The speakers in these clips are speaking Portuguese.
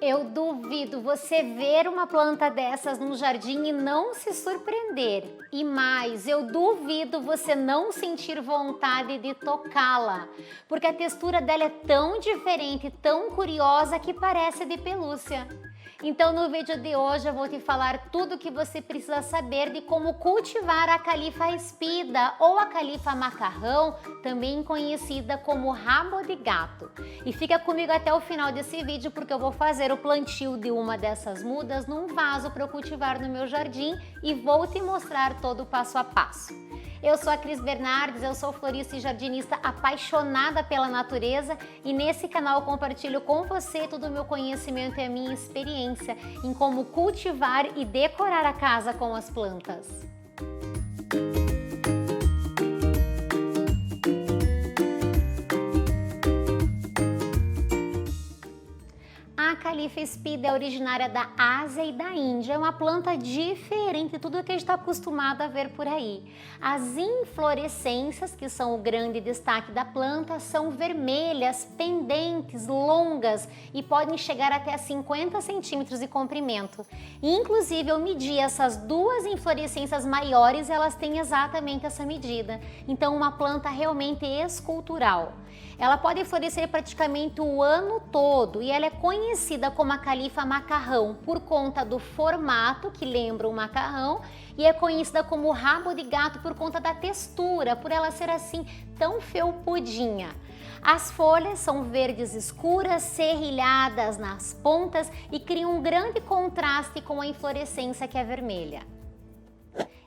Eu duvido você ver uma planta dessas num jardim e não se surpreender. E mais, eu duvido você não sentir vontade de tocá-la, porque a textura dela é tão diferente, tão curiosa que parece de pelúcia. Então no vídeo de hoje eu vou te falar tudo o que você precisa saber de como cultivar a califa espida ou a califa macarrão, também conhecida como rabo de gato. E fica comigo até o final desse vídeo porque eu vou fazer o plantio de uma dessas mudas num vaso para eu cultivar no meu jardim e vou te mostrar todo o passo a passo. Eu sou a Cris Bernardes, eu sou florista e jardinista apaixonada pela natureza e nesse canal eu compartilho com você todo o meu conhecimento e a minha experiência em como cultivar e decorar a casa com as plantas. A califa espida é originária da Ásia e da Índia, é uma planta diferente de tudo que a gente está acostumado a ver por aí. As inflorescências, que são o grande destaque da planta, são vermelhas, pendentes, longas e podem chegar até 50 centímetros de comprimento. Inclusive, eu medi essas duas inflorescências maiores e elas têm exatamente essa medida. Então, uma planta realmente escultural. Ela pode florescer praticamente o ano todo e ela é conhecida como a califa macarrão por conta do formato que lembra um macarrão e é conhecida como rabo de gato por conta da textura, por ela ser assim tão felpudinha. As folhas são verdes escuras, serrilhadas nas pontas e criam um grande contraste com a inflorescência que é vermelha.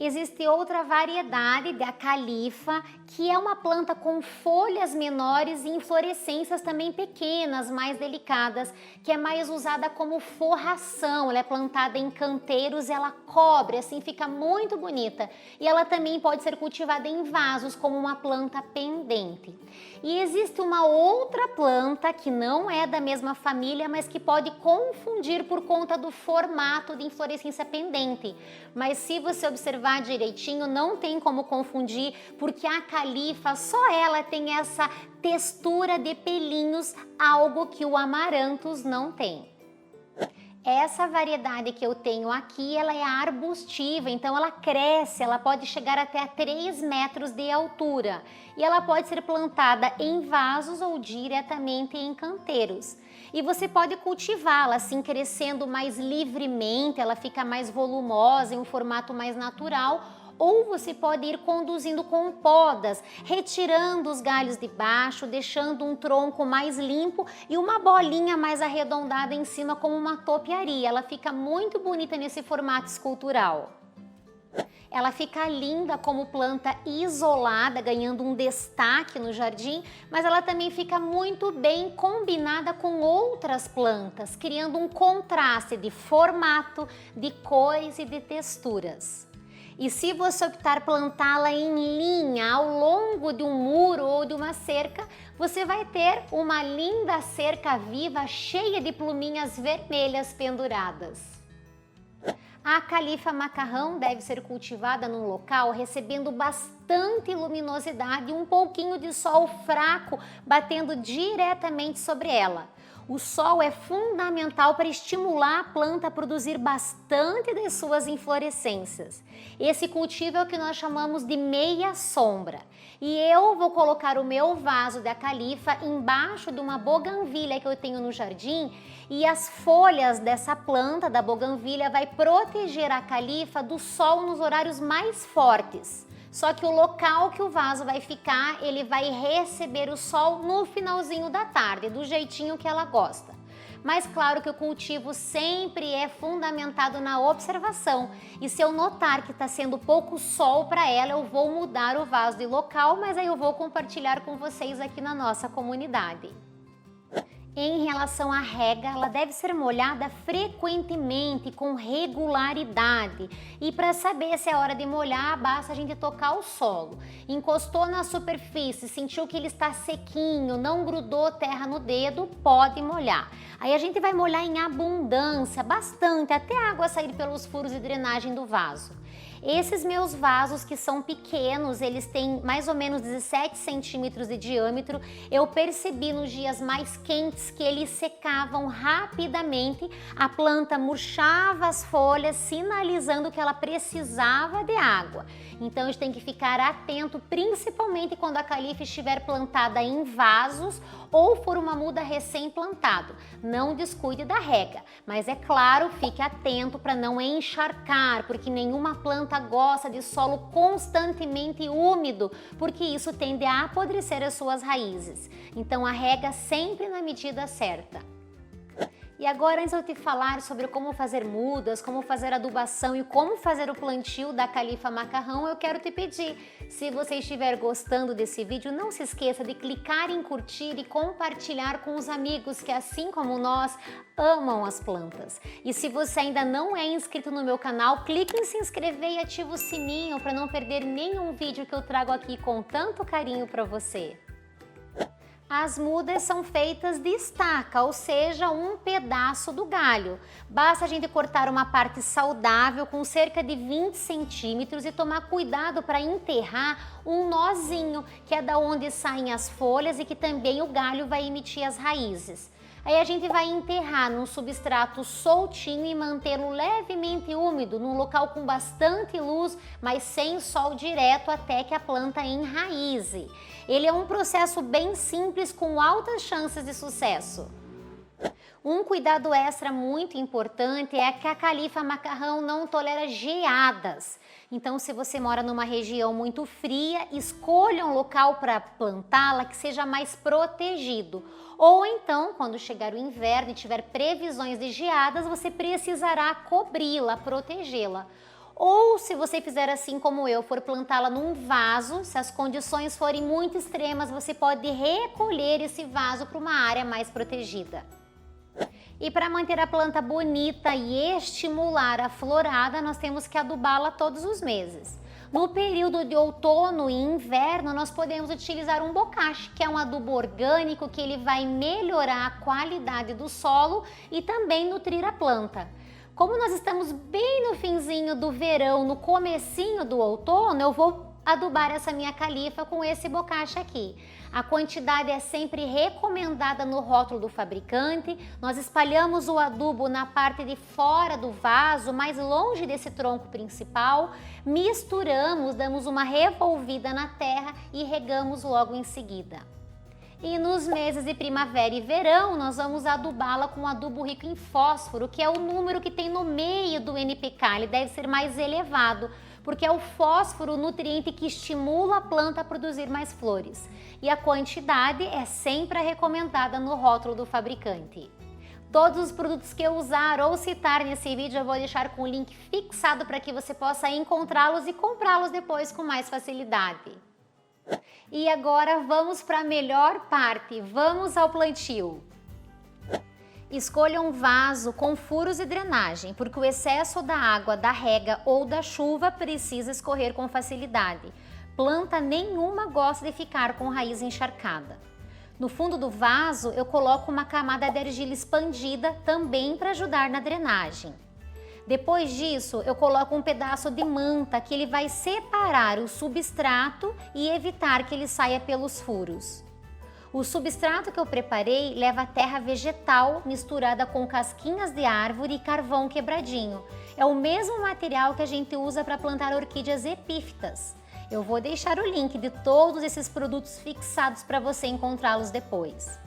Existe outra variedade da califa, que é uma planta com folhas menores e inflorescências também pequenas, mais delicadas, que é mais usada como forração. Ela é plantada em canteiros e ela cobre, assim fica muito bonita. E ela também pode ser cultivada em vasos como uma planta pendente. E existe uma outra planta que não é da mesma família, mas que pode confundir por conta do formato de inflorescência pendente. Mas se você observar direitinho, não tem como confundir, porque a califa, só ela tem essa textura de pelinhos, algo que o amaranthus não tem. Essa variedade que eu tenho aqui, ela é arbustiva, então ela cresce, ela pode chegar até 3 metros de altura e ela pode ser plantada em vasos ou diretamente em canteiros. E você pode cultivá-la assim, crescendo mais livremente, ela fica mais volumosa, em um formato mais natural, ou você pode ir conduzindo com podas, retirando os galhos de baixo, deixando um tronco mais limpo e uma bolinha mais arredondada em cima como uma topiaria. Ela fica muito bonita nesse formato escultural. Ela fica linda como planta isolada, ganhando um destaque no jardim, mas ela também fica muito bem combinada com outras plantas, criando um contraste de formato, de cores e de texturas. E se você optar plantá-la em linha ao longo de um muro ou de uma cerca, você vai ter uma linda cerca viva cheia de pluminhas vermelhas penduradas. A califa macarrão deve ser cultivada num local recebendo bastante luminosidade e um pouquinho de sol fraco batendo diretamente sobre ela. O sol é fundamental para estimular a planta a produzir bastante de suas inflorescências. Esse cultivo é o que nós chamamos de meia sombra. E eu vou colocar o meu vaso da califa embaixo de uma boganvilha que eu tenho no jardim e as folhas dessa planta, da boganvilha, vai proteger a califa do sol nos horários mais fortes. Só que o local que o vaso vai ficar, ele vai receber o sol no finalzinho da tarde, do jeitinho que ela gosta. Mas claro que o cultivo sempre é fundamentado na observação. E se eu notar que está sendo pouco sol para ela, eu vou mudar o vaso de local, mas aí eu vou compartilhar com vocês aqui na nossa comunidade. Em relação à rega, ela deve ser molhada frequentemente, com regularidade. E para saber se é hora de molhar, basta a gente tocar o solo. Encostou na superfície, sentiu que ele está sequinho, não grudou terra no dedo, pode molhar. Aí a gente vai molhar em abundância, bastante, até a água sair pelos furos de drenagem do vaso. Esses meus vasos, que são pequenos, eles têm mais ou menos 17 centímetros de diâmetro, eu percebi nos dias mais quentes que eles secavam rapidamente, a planta murchava as folhas, sinalizando que ela precisava de água. Então a gente tem que ficar atento, principalmente quando a califa estiver plantada em vasos ou for uma muda recém-plantado. Não descuide da rega, mas é claro, fique atento para não encharcar, porque nenhuma planta gosta de solo constantemente úmido, porque isso tende a apodrecer as suas raízes. Então a rega sempre na medida certa. E agora, antes de eu te falar sobre como fazer mudas, como fazer adubação e como fazer o plantio da califa macarrão, eu quero te pedir, se você estiver gostando desse vídeo, não se esqueça de clicar em curtir e compartilhar com os amigos que, assim como nós, amam as plantas. E se você ainda não é inscrito no meu canal, clique em se inscrever e ative o sininho para não perder nenhum vídeo que eu trago aqui com tanto carinho para você. As mudas são feitas de estaca, ou seja, um pedaço do galho. Basta a gente cortar uma parte saudável com cerca de 20 centímetros e tomar cuidado para enterrar um nozinho, que é da onde saem as folhas e que também o galho vai emitir as raízes. Aí a gente vai enterrar num substrato soltinho e mantê-lo levemente úmido, num local com bastante luz, mas sem sol direto, até que a planta enraize. Ele é um processo bem simples, com altas chances de sucesso. Um cuidado extra muito importante é que a califa macarrão não tolera geadas. Então, se você mora numa região muito fria, escolha um local para plantá-la que seja mais protegido. Ou então, quando chegar o inverno e tiver previsões de geadas, você precisará cobri-la, protegê-la. Ou, se você fizer assim como eu, for plantá-la num vaso, se as condições forem muito extremas, você pode recolher esse vaso para uma área mais protegida. E para manter a planta bonita e estimular a florada, nós temos que adubá-la todos os meses. No período de outono e inverno, nós podemos utilizar um bocache, que é um adubo orgânico que ele vai melhorar a qualidade do solo e também nutrir a planta. Como nós estamos bem no finzinho do verão, no comecinho do outono, eu vou adubar essa minha califa com esse bocache aqui. A quantidade é sempre recomendada no rótulo do fabricante. Nós espalhamos o adubo na parte de fora do vaso, mais longe desse tronco principal, misturamos, damos uma revolvida na terra e regamos logo em seguida. E nos meses de primavera e verão, nós vamos adubá-la com adubo rico em fósforo, que é o número que tem no meio do NPK, ele deve ser mais elevado, porque é o fósforo o nutriente que estimula a planta a produzir mais flores. E a quantidade é sempre a recomendada no rótulo do fabricante. Todos os produtos que eu usar ou citar nesse vídeo eu vou deixar com o link fixado para que você possa encontrá-los e comprá-los depois com mais facilidade. E agora vamos para a melhor parte, vamos ao plantio. Escolha um vaso com furos e drenagem, porque o excesso da água da rega ou da chuva precisa escorrer com facilidade. Planta nenhuma gosta de ficar com raiz encharcada. No fundo do vaso eu coloco uma camada de argila expandida também para ajudar na drenagem. Depois disso eu coloco um pedaço de manta que ele vai separar o substrato e evitar que ele saia pelos furos. O substrato que eu preparei leva terra vegetal misturada com casquinhas de árvore e carvão quebradinho. É o mesmo material que a gente usa para plantar orquídeas epífitas. Eu vou deixar o link de todos esses produtos fixados para você encontrá-los depois.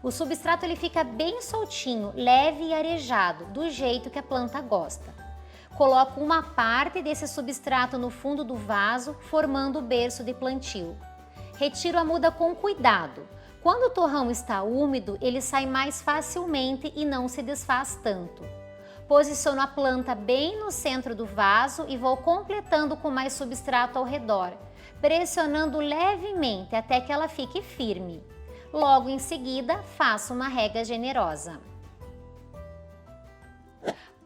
O substrato ele fica bem soltinho, leve e arejado, do jeito que a planta gosta. Coloco uma parte desse substrato no fundo do vaso, formando o berço de plantio. Retiro a muda com cuidado. Quando o torrão está úmido, ele sai mais facilmente e não se desfaz tanto. Posiciono a planta bem no centro do vaso e vou completando com mais substrato ao redor, pressionando levemente até que ela fique firme. Logo em seguida, faço uma rega generosa.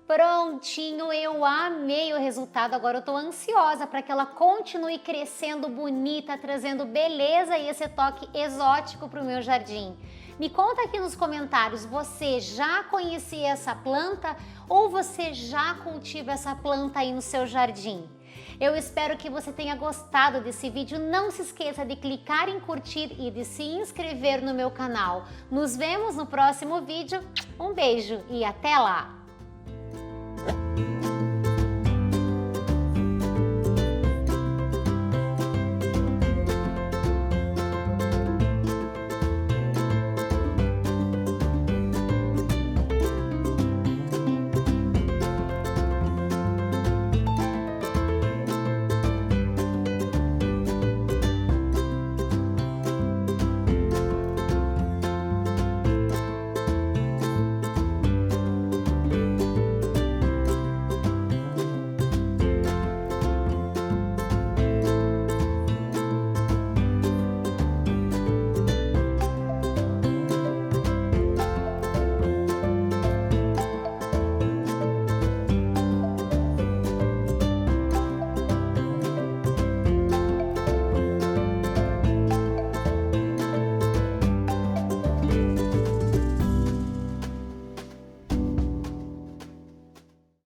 Prontinho, eu amei o resultado, agora eu estou ansiosa para que ela continue crescendo bonita, trazendo beleza e esse toque exótico para o meu jardim. Me conta aqui nos comentários, você já conhecia essa planta ou você já cultiva essa planta aí no seu jardim? Eu espero que você tenha gostado desse vídeo. Não se esqueça de clicar em curtir e de se inscrever no meu canal. Nos vemos no próximo vídeo. Um beijo e até lá!